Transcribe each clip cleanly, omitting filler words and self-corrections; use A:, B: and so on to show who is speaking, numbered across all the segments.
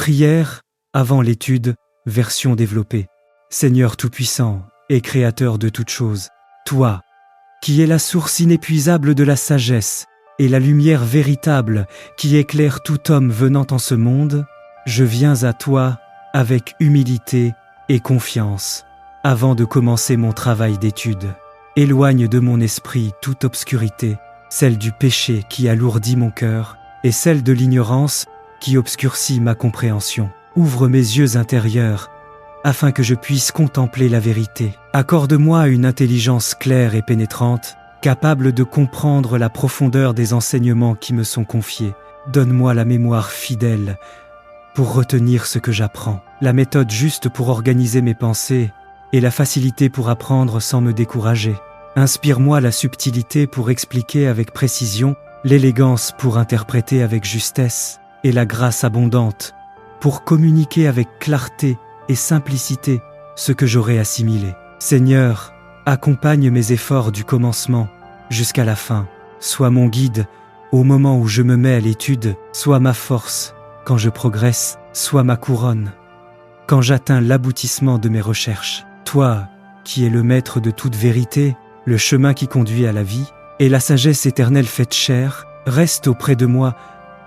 A: Prière avant l'étude, version développée. Seigneur Tout-Puissant et Créateur de toutes choses, toi, qui es la source inépuisable de la sagesse et la lumière véritable qui éclaire tout homme venant en ce monde, je viens à toi avec humilité et confiance. Avant de commencer mon travail d'étude, éloigne de mon esprit toute obscurité, celle du péché qui alourdit mon cœur et celle de l'ignorance qui obscurcit ma compréhension. Ouvre mes yeux intérieurs afin que je puisse contempler la vérité. Accorde-moi une intelligence claire et pénétrante, capable de comprendre la profondeur des enseignements qui me sont confiés. Donne-moi la mémoire fidèle pour retenir ce que j'apprends, la méthode juste pour organiser mes pensées et la facilité pour apprendre sans me décourager. Inspire-moi la subtilité pour expliquer avec précision, l'élégance pour interpréter avec justesse et la grâce abondante pour communiquer avec clarté et simplicité ce que j'aurai assimilé. Seigneur, accompagne mes efforts du commencement jusqu'à la fin. Sois mon guide au moment où je me mets à l'étude, sois ma force quand je progresse, sois ma couronne quand j'atteins l'aboutissement de mes recherches. Toi, qui es le maître de toute vérité, le chemin qui conduit à la vie, et la sagesse éternelle faite chair, reste auprès de moi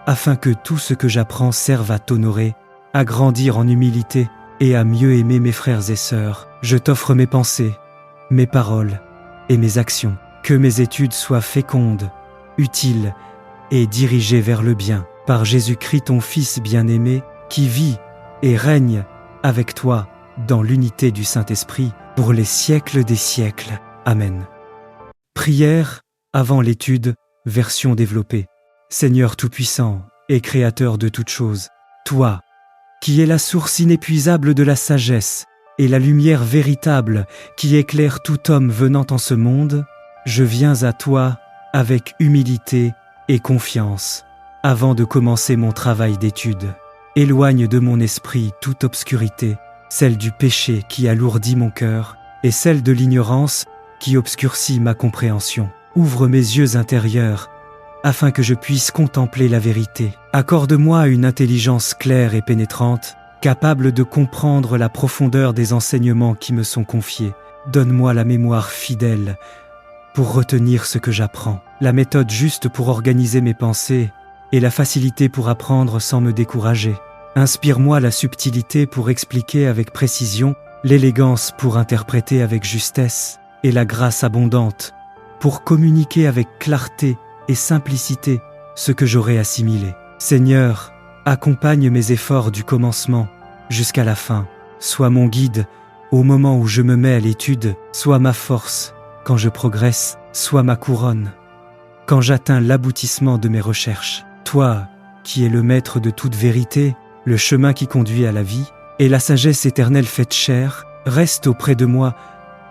A: afin que tout ce que j'apprends serve à t'honorer, à grandir en humilité et à mieux aimer mes frères et sœurs. Je t'offre mes pensées, mes paroles et mes actions. Que mes études soient fécondes, utiles et dirigées vers le bien. Par Jésus-Christ ton Fils bien-aimé, qui vit et règne avec toi dans l'unité du Saint-Esprit pour les siècles des siècles. Amen. Prière avant l'étude, version développée. Seigneur Tout-Puissant et Créateur de toutes choses, toi, qui es la source inépuisable de la sagesse et la lumière véritable qui éclaire tout homme venant en ce monde, je viens à toi avec humilité et confiance. Avant de commencer mon travail d'étude, éloigne de mon esprit toute obscurité, celle du péché qui alourdit mon cœur et celle de l'ignorance qui obscurcit ma compréhension. Ouvre mes yeux intérieurs afin que je puisse contempler la vérité. Accorde-moi une intelligence claire et pénétrante, capable de comprendre la profondeur des enseignements qui me sont confiés. Donne-moi la mémoire fidèle pour retenir ce que j'apprends, la méthode juste pour organiser mes pensées et la facilité pour apprendre sans me décourager. Inspire-moi la subtilité pour expliquer avec précision, l'élégance pour interpréter avec justesse et la grâce abondante pour communiquer avec clarté et simplicité ce que j'aurai assimilé. Seigneur, accompagne mes efforts du commencement jusqu'à la fin. Sois mon guide au moment où je me mets à l'étude, sois ma force quand je progresse, sois ma couronne quand j'atteins l'aboutissement de mes recherches. Toi, qui es le maître de toute vérité, le chemin qui conduit à la vie, et la sagesse éternelle faite chair, reste auprès de moi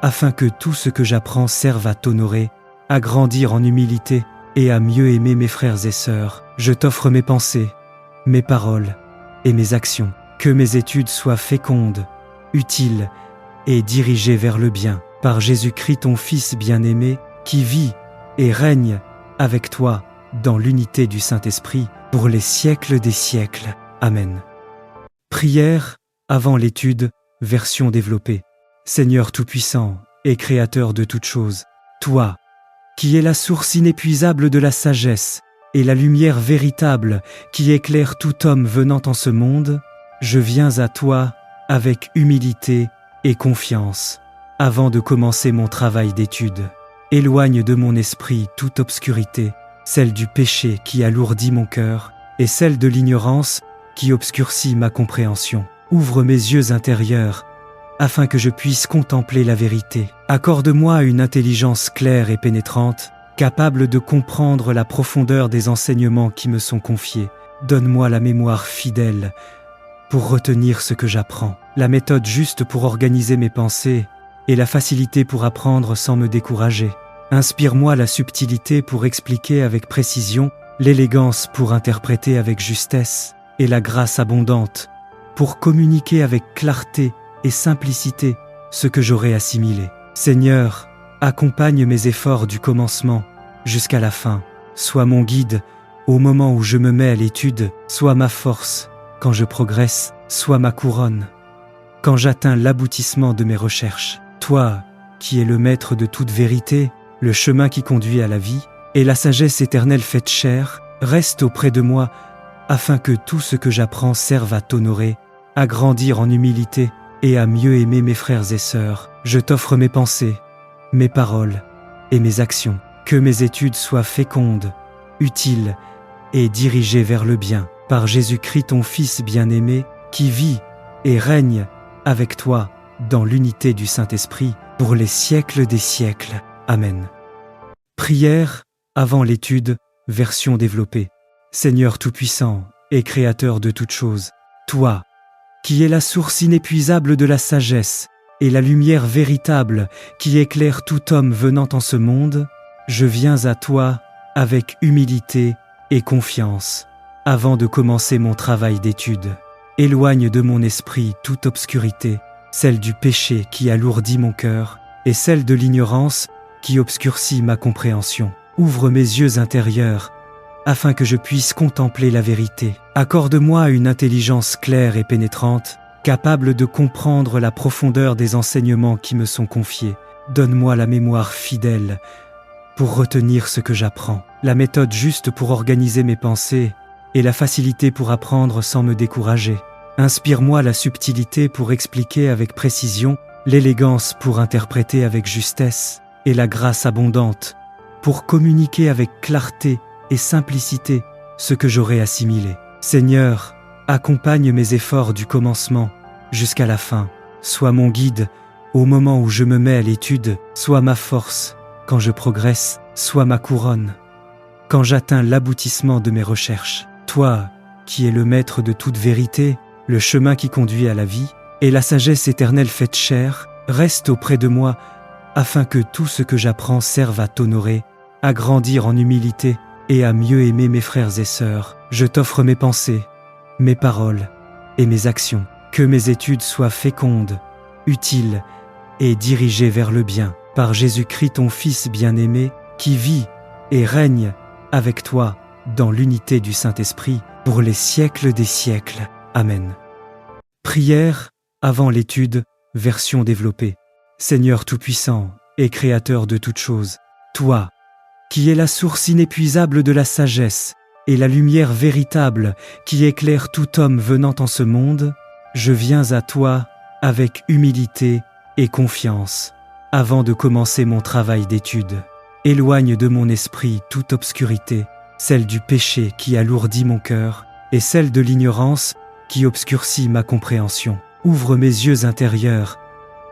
A: afin que tout ce que j'apprends serve à t'honorer, à grandir en humilité et à mieux aimer mes frères et sœurs. Je t'offre mes pensées, mes paroles et mes actions. Que mes études soient fécondes, utiles et dirigées vers le bien. Par Jésus-Christ ton Fils bien-aimé, qui vit et règne avec toi dans l'unité du Saint-Esprit pour les siècles des siècles. Amen. Prière avant l'étude, version développée. Seigneur Tout-Puissant et Créateur de toutes choses, toi, qui es la source inépuisable de la sagesse et la lumière véritable qui éclaire tout homme venant en ce monde, je viens à toi avec humilité et confiance. Avant de commencer mon travail d'étude, éloigne de mon esprit toute obscurité, celle du péché qui alourdit mon cœur et celle de l'ignorance qui obscurcit ma compréhension. Ouvre mes yeux intérieurs afin que je puisse contempler la vérité. Accorde-moi une intelligence claire et pénétrante, capable de comprendre la profondeur des enseignements qui me sont confiés. Donne-moi la mémoire fidèle pour retenir ce que j'apprends, la méthode juste pour organiser mes pensées et la facilité pour apprendre sans me décourager. Inspire-moi la subtilité pour expliquer avec précision, l'élégance pour interpréter avec justesse et la grâce abondante pour communiquer avec clarté et simplicité ce que j'aurai assimilé. Seigneur, accompagne mes efforts du commencement jusqu'à la fin. Sois mon guide au moment où je me mets à l'étude, sois ma force quand je progresse, sois ma couronne. Quand j'atteins l'aboutissement de mes recherches, toi, qui es le maître de toute vérité, le chemin qui conduit à la vie, et la sagesse éternelle faite chair, reste auprès de moi, afin que tout ce que j'apprends serve à t'honorer, à grandir en humilité et à mieux aimer mes frères et sœurs. Je t'offre mes pensées, mes paroles et mes actions. Que mes études soient fécondes, utiles et dirigées vers le bien, par Jésus-Christ ton Fils bien-aimé, qui vit et règne avec toi dans l'unité du Saint-Esprit, pour les siècles des siècles. Amen. Prière avant l'étude, version développée. Seigneur Tout-Puissant et Créateur de toutes choses, toi, qui es la source inépuisable de la sagesse et la lumière véritable qui éclaire tout homme venant en ce monde, je viens à toi avec humilité et confiance, avant de commencer mon travail d'étude. Éloigne de mon esprit toute obscurité, celle du péché qui alourdit mon cœur, et celle de l'ignorance qui obscurcit ma compréhension. Ouvre mes yeux intérieurs, afin que je puisse contempler la vérité. Accorde-moi une intelligence claire et pénétrante, capable de comprendre la profondeur des enseignements qui me sont confiés. Donne-moi la mémoire fidèle pour retenir ce que j'apprends, la méthode juste pour organiser mes pensées et la facilité pour apprendre sans me décourager. Inspire-moi la subtilité pour expliquer avec précision, l'élégance pour interpréter avec justesse et la grâce abondante pour communiquer avec clarté et simplicité ce que j'aurai assimilé. Seigneur, accompagne mes efforts du commencement jusqu'à la fin. Sois mon guide au moment où je me mets à l'étude, sois ma force quand je progresse, sois ma couronne quand j'atteins l'aboutissement de mes recherches. Toi, qui es le maître de toute vérité, le chemin qui conduit à la vie, et la sagesse éternelle faite chair, reste auprès de moi, afin que tout ce que j'apprends serve à t'honorer, à grandir en humilité et à mieux aimer mes frères et sœurs. Je t'offre mes pensées, mes paroles et mes actions. Que mes études soient fécondes, utiles et dirigées vers le bien, par Jésus-Christ ton Fils bien-aimé, qui vit et règne avec toi dans l'unité du Saint-Esprit, pour les siècles des siècles. Amen. Prière avant l'étude, version développée. Seigneur Tout-Puissant et Créateur de toutes choses, toi, qui es la source inépuisable de la sagesse et la lumière véritable qui éclaire tout homme venant en ce monde, je viens à toi avec humilité et confiance, avant de commencer mon travail d'étude. Éloigne de mon esprit toute obscurité, celle du péché qui alourdit mon cœur, et celle de l'ignorance qui obscurcit ma compréhension. Ouvre mes yeux intérieurs,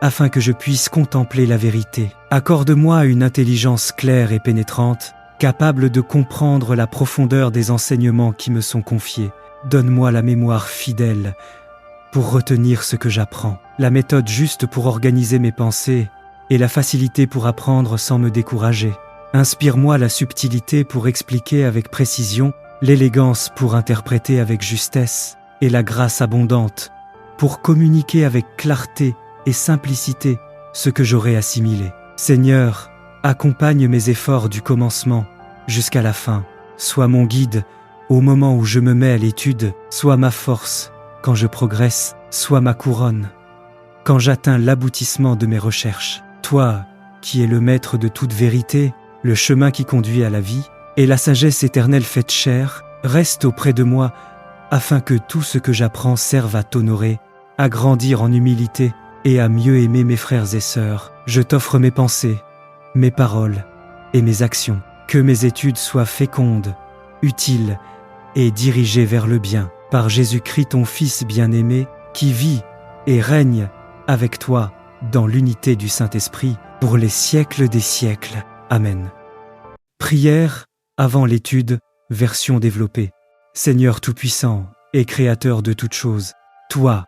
A: afin que je puisse contempler la vérité. Accorde-moi une intelligence claire et pénétrante, capable de comprendre la profondeur des enseignements qui me sont confiés. Donne-moi la mémoire fidèle pour retenir ce que j'apprends, la méthode juste pour organiser mes pensées et la facilité pour apprendre sans me décourager. Inspire-moi la subtilité pour expliquer avec précision, l'élégance pour interpréter avec justesse et la grâce abondante pour communiquer avec clarté et simplicité ce que j'aurai assimilé. Seigneur, accompagne mes efforts du commencement jusqu'à la fin. Sois mon guide au moment où je me mets à l'étude, sois ma force quand je progresse, sois ma couronne quand j'atteins l'aboutissement de mes recherches. Toi, qui es le maître de toute vérité, le chemin qui conduit à la vie, et la sagesse éternelle faite chair, reste auprès de moi, afin que tout ce que j'apprends serve à t'honorer, à grandir en humilité et à mieux aimer mes frères et sœurs. Je t'offre mes pensées, mes paroles et mes actions. Que mes études soient fécondes, utiles et dirigées vers le bien, par Jésus-Christ ton Fils bien-aimé, qui vit et règne avec toi dans l'unité du Saint-Esprit, pour les siècles des siècles. Amen. Prière avant l'étude, version développée. Seigneur Tout-Puissant et Créateur de toutes choses, toi,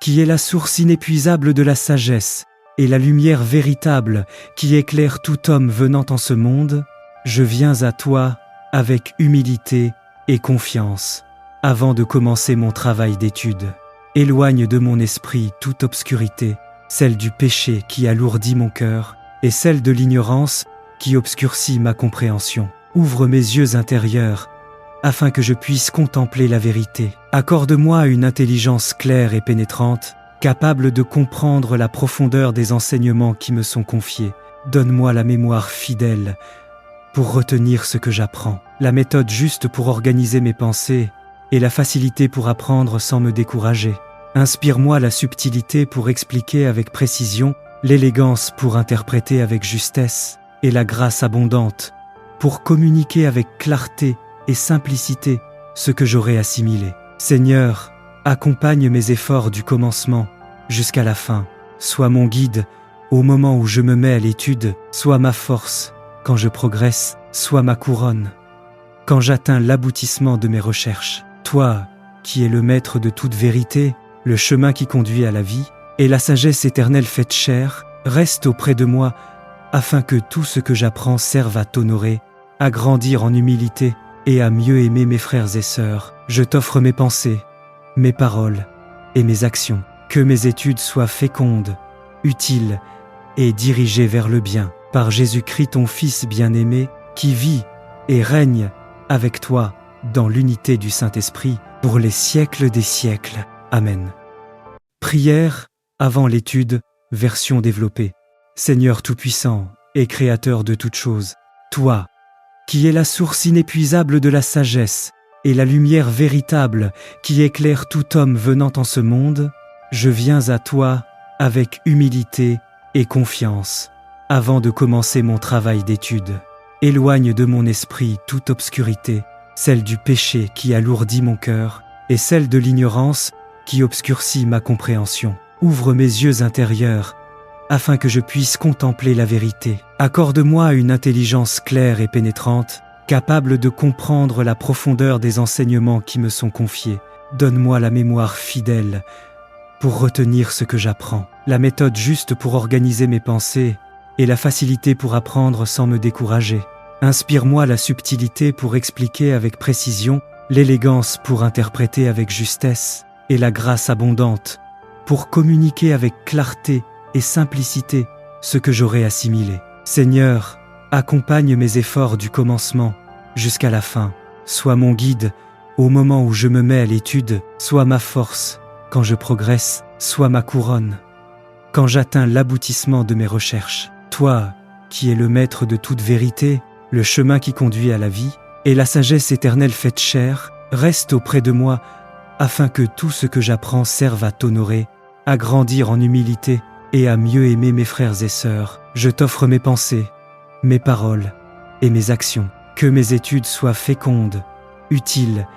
A: qui es la source inépuisable de la sagesse et la lumière véritable qui éclaire tout homme venant en ce monde, je viens à toi avec humilité et confiance, avant de commencer mon travail d'étude. Éloigne de mon esprit toute obscurité, celle du péché qui alourdit mon cœur, et celle de l'ignorance qui obscurcit ma compréhension. Ouvre mes yeux intérieurs, afin que je puisse contempler la vérité. Accorde-moi une intelligence claire et pénétrante, capable de comprendre la profondeur des enseignements qui me sont confiés. Donne-moi la mémoire fidèle pour retenir ce que j'apprends, la méthode juste pour organiser mes pensées et la facilité pour apprendre sans me décourager. Inspire-moi la subtilité pour expliquer avec précision, l'élégance pour interpréter avec justesse et la grâce abondante pour communiquer avec clarté et simplicité ce que j'aurai assimilé. Seigneur, accompagne mes efforts du commencement jusqu'à la fin. Sois mon guide au moment où je me mets à l'étude, sois ma force quand je progresse, sois ma couronne quand j'atteins l'aboutissement de mes recherches. Toi, qui es le maître de toute vérité, le chemin qui conduit à la vie, et la sagesse éternelle faite chair, reste auprès de moi afin que tout ce que j'apprends serve à t'honorer, à grandir en humilité et à mieux aimer mes frères et sœurs. Je t'offre mes pensées, mes paroles et mes actions. Que mes études soient fécondes, utiles et dirigées vers le bien. Par Jésus-Christ ton Fils bien-aimé, qui vit et règne avec toi dans l'unité du Saint-Esprit pour les siècles des siècles. Amen. Prière avant l'étude, version développée. Seigneur Tout-Puissant et Créateur de toutes choses, toi, qui es la source inépuisable de la sagesse et la lumière véritable qui éclaire tout homme venant en ce monde, je viens à toi avec humilité et confiance. Avant de commencer mon travail d'étude, éloigne de mon esprit toute obscurité, celle du péché qui alourdit mon cœur et celle de l'ignorance qui obscurcit ma compréhension. Ouvre mes yeux intérieurs afin que je puisse contempler la vérité. Accorde-moi une intelligence claire et pénétrante, capable de comprendre la profondeur des enseignements qui me sont confiés. Donne-moi la mémoire fidèle pour retenir ce que j'apprends, la méthode juste pour organiser mes pensées et la facilité pour apprendre sans me décourager. Inspire-moi la subtilité pour expliquer avec précision, l'élégance pour interpréter avec justesse et la grâce abondante pour communiquer avec clarté et simplicité ce que j'aurai assimilé. Seigneur, accompagne mes efforts du commencement jusqu'à la fin. Sois mon guide au moment où je me mets à l'étude, sois ma force quand je progresse, sois ma couronne quand j'atteins l'aboutissement de mes recherches. Toi, qui es le maître de toute vérité, le chemin qui conduit à la vie, et la sagesse éternelle faite chair, reste auprès de moi afin que tout ce que j'apprends serve à t'honorer, à grandir en humilité et à mieux aimer mes frères et sœurs. Je t'offre mes pensées, mes paroles et mes actions. Que mes études soient fécondes, utiles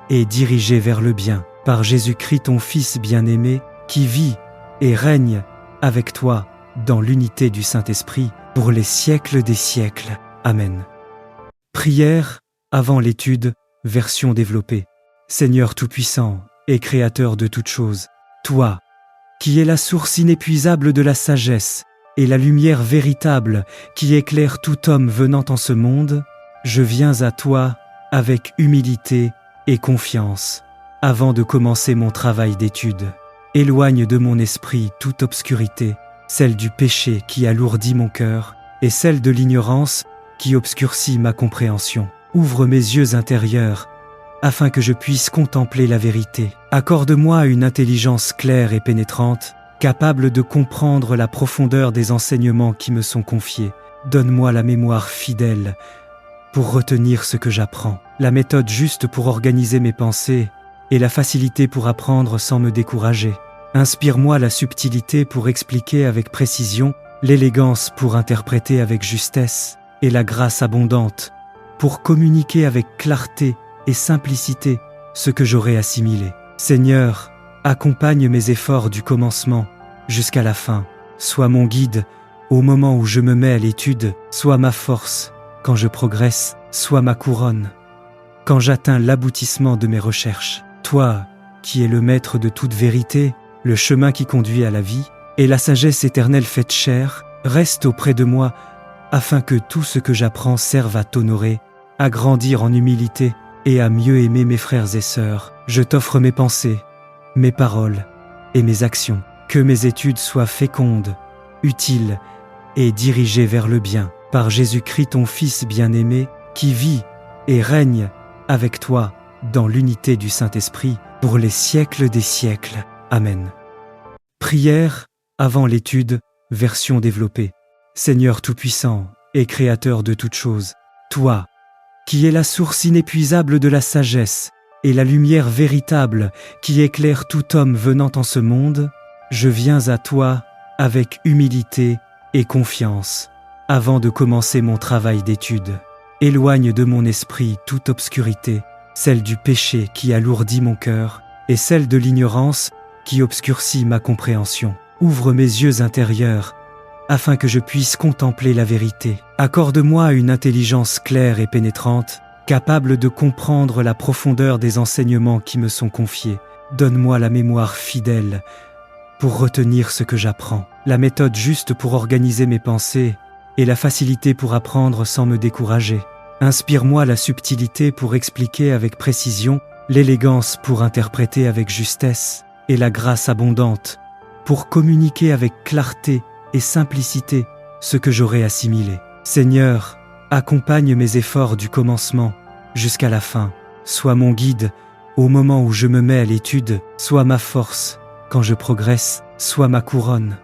A: et dirigées vers le bien. Par Jésus-Christ ton Fils bien-aimé, qui vit et règne avec toi dans l'unité du Saint-Esprit pour les siècles des siècles. Amen. Prière avant l'étude, version développée. Seigneur Tout-Puissant et Créateur de toutes choses, toi, qui es la source inépuisable de la sagesse et la lumière véritable qui éclaire tout homme venant en ce monde, je viens à toi avec humilité et confiance. Avant de commencer mon travail d'étude, éloigne de mon esprit toute obscurité, celle du péché qui alourdit mon cœur et celle de l'ignorance qui obscurcit ma compréhension. Ouvre mes yeux intérieurs afin que je puisse contempler la vérité. Accorde-moi une intelligence claire et pénétrante, capable de comprendre la profondeur des enseignements qui me sont confiés. Donne-moi la mémoire fidèle pour retenir ce que j'apprends, la méthode juste pour organiser mes pensées et la facilité pour apprendre sans me décourager. Inspire-moi la subtilité pour expliquer avec précision, l'élégance pour interpréter avec justesse et la grâce abondante pour communiquer avec clarté et simplicité ce que j'aurai assimilé. Seigneur, accompagne mes efforts du commencement jusqu'à la fin. Sois mon guide au moment où je me mets à l'étude, sois ma force quand je progresse, sois ma couronne quand j'atteins l'aboutissement de mes recherches. Toi, qui es le maître de toute vérité, le chemin qui conduit à la vie, et la sagesse éternelle faite chair, reste auprès de moi afin que tout ce que j'apprends serve à t'honorer, à grandir en humilité et à mieux aimer mes frères et sœurs. Je t'offre mes pensées, mes paroles et mes actions. Que mes études soient fécondes, utiles et dirigées vers le bien. Par Jésus-Christ ton Fils bien-aimé, qui vit et règne avec toi, dans l'unité du Saint-Esprit, pour les siècles des siècles. Amen. Prière avant l'étude, version développée. Seigneur Tout-Puissant et Créateur de toutes choses, toi, qui es la source inépuisable de la sagesse et la lumière véritable qui éclaire tout homme venant en ce monde, je viens à toi avec humilité et confiance, avant de commencer mon travail d'étude. Éloigne de mon esprit toute obscurité, celle du péché qui alourdit mon cœur, et celle de l'ignorance qui obscurcit ma compréhension. Ouvre mes yeux intérieurs, afin que je puisse contempler la vérité. Accorde-moi une intelligence claire et pénétrante, capable de comprendre la profondeur des enseignements qui me sont confiés. Donne-moi la mémoire fidèle pour retenir ce que j'apprends, la méthode juste pour organiser mes pensées et la facilité pour apprendre sans me décourager. Inspire-moi la subtilité pour expliquer avec précision, l'élégance pour interpréter avec justesse et la grâce abondante pour communiquer avec clarté et simplicité ce que j'aurai assimilé. Seigneur, accompagne mes efforts du commencement jusqu'à la fin. Sois mon guide au moment où je me mets à l'étude, sois ma force quand je progresse, sois ma couronne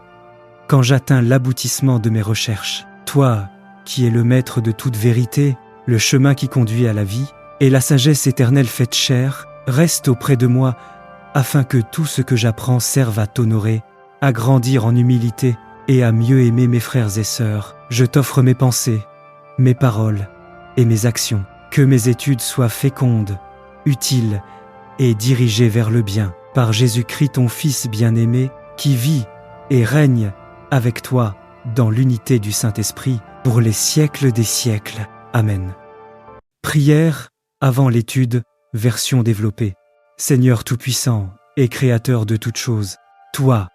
A: quand j'atteins l'aboutissement de mes recherches. Toi, qui es le maître de toute vérité, le chemin qui conduit à la vie, et la sagesse éternelle faite chair, reste auprès de moi, afin que tout ce que j'apprends serve à t'honorer, à grandir en humilité et à mieux aimer mes frères et sœurs. Je t'offre mes pensées, mes paroles et mes actions. Que mes études soient fécondes, utiles et dirigées vers le bien. Par Jésus-Christ ton Fils bien-aimé, qui vit et règne avec toi dans l'unité du Saint-Esprit, pour les siècles des siècles. Amen. Prière avant l'étude, version développée. Seigneur Tout-Puissant et Créateur de toutes choses, toi,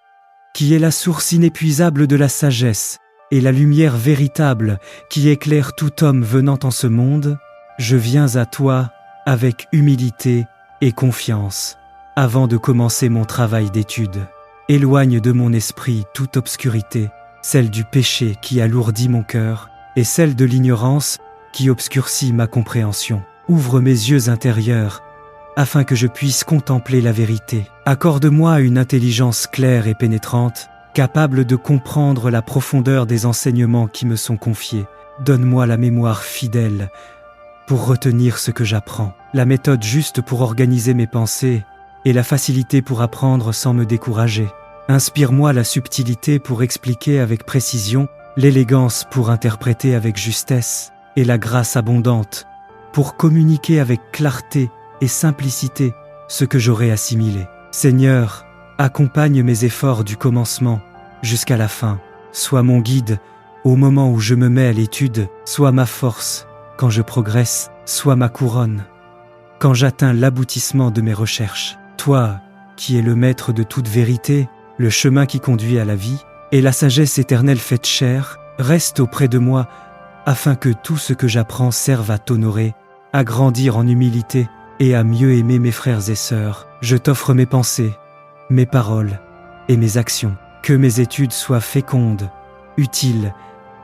A: qui es la source inépuisable de la sagesse et la lumière véritable qui éclaire tout homme venant en ce monde, je viens à toi avec humilité et confiance, avant de commencer mon travail d'étude. Éloigne de mon esprit toute obscurité, celle du péché qui alourdit mon cœur, et celle de l'ignorance qui obscurcit ma compréhension. Ouvre mes yeux intérieurs, afin que je puisse contempler la vérité. Accorde-moi une intelligence claire et pénétrante, capable de comprendre la profondeur des enseignements qui me sont confiés. Donne-moi la mémoire fidèle pour retenir ce que j'apprends, la méthode juste pour organiser mes pensées et la facilité pour apprendre sans me décourager. Inspire-moi la subtilité pour expliquer avec précision, l'élégance pour interpréter avec justesse et la grâce abondante pour communiquer avec clarté et simplicité ce que j'aurai assimilé. Seigneur, accompagne mes efforts du commencement jusqu'à la fin. Sois mon guide au moment où je me mets à l'étude, sois ma force quand je progresse, sois ma couronne quand j'atteins l'aboutissement de mes recherches. Toi, qui es le maître de toute vérité, le chemin qui conduit à la vie, et la sagesse éternelle faite chair, reste auprès de moi, afin que tout ce que j'apprends serve à t'honorer, à grandir en humilité et à mieux aimer mes frères et sœurs. Je t'offre mes pensées, mes paroles et mes actions. Que mes études soient fécondes, utiles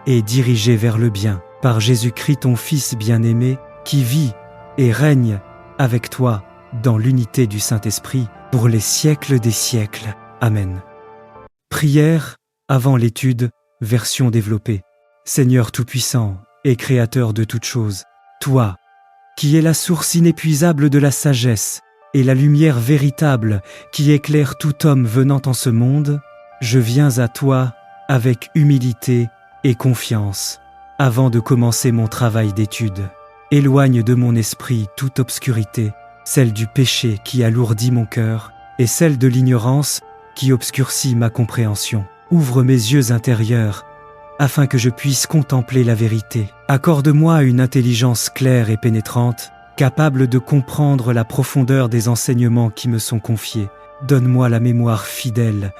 A: et dirigées vers le bien. Par Jésus-Christ ton Fils bien-aimé, qui vit et règne avec toi dans l'unité du Saint-Esprit, pour les siècles des siècles. Amen. Prière avant l'étude, version développée. Seigneur Tout-Puissant et Créateur de toutes choses, toi, qui es la source inépuisable de la sagesse et la lumière véritable qui éclaire tout homme venant en ce monde, je viens à toi avec humilité et confiance, avant de commencer mon travail d'étude. Éloigne de mon esprit toute obscurité, celle du péché qui alourdit mon cœur, et celle de l'ignorance qui obscurcit ma compréhension. Ouvre mes yeux intérieurs, afin que je puisse contempler la vérité. Accorde-moi une intelligence claire et pénétrante, capable de comprendre la profondeur des enseignements qui me sont confiés. Donne-moi la mémoire fidèle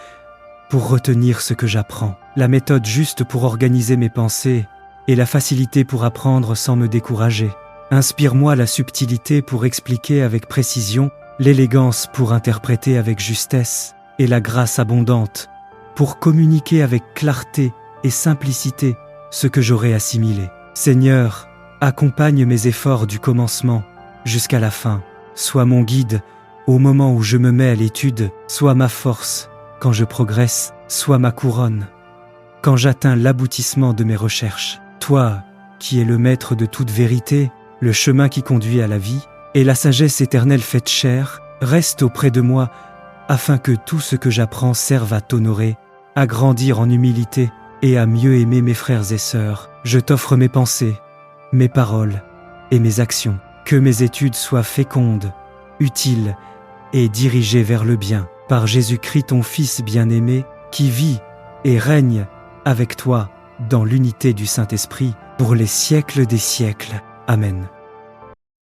A: pour retenir ce que j'apprends, la méthode juste pour organiser mes pensées et la facilité pour apprendre sans me décourager. Inspire-moi la subtilité pour expliquer avec précision, l'élégance pour interpréter avec justesse et la grâce abondante pour communiquer avec clarté et simplicité ce que j'aurai assimilé. Seigneur, accompagne mes efforts du commencement jusqu'à la fin. Sois mon guide au moment où je me mets à l'étude, sois ma force quand je progresse, sois ma couronne quand j'atteins l'aboutissement de mes recherches. Toi, qui es le maître de toute vérité, le chemin qui conduit à la vie, et la sagesse éternelle faite chair, reste auprès de moi, afin que tout ce que j'apprends serve à t'honorer, à grandir en humilité et à mieux aimer mes frères et sœurs. Je t'offre mes pensées, mes paroles et mes actions. Que mes études soient fécondes, utiles et dirigées vers le bien. Par Jésus-Christ ton Fils bien-aimé, qui vit et règne avec toi dans l'unité du Saint-Esprit pour les siècles des siècles. Amen.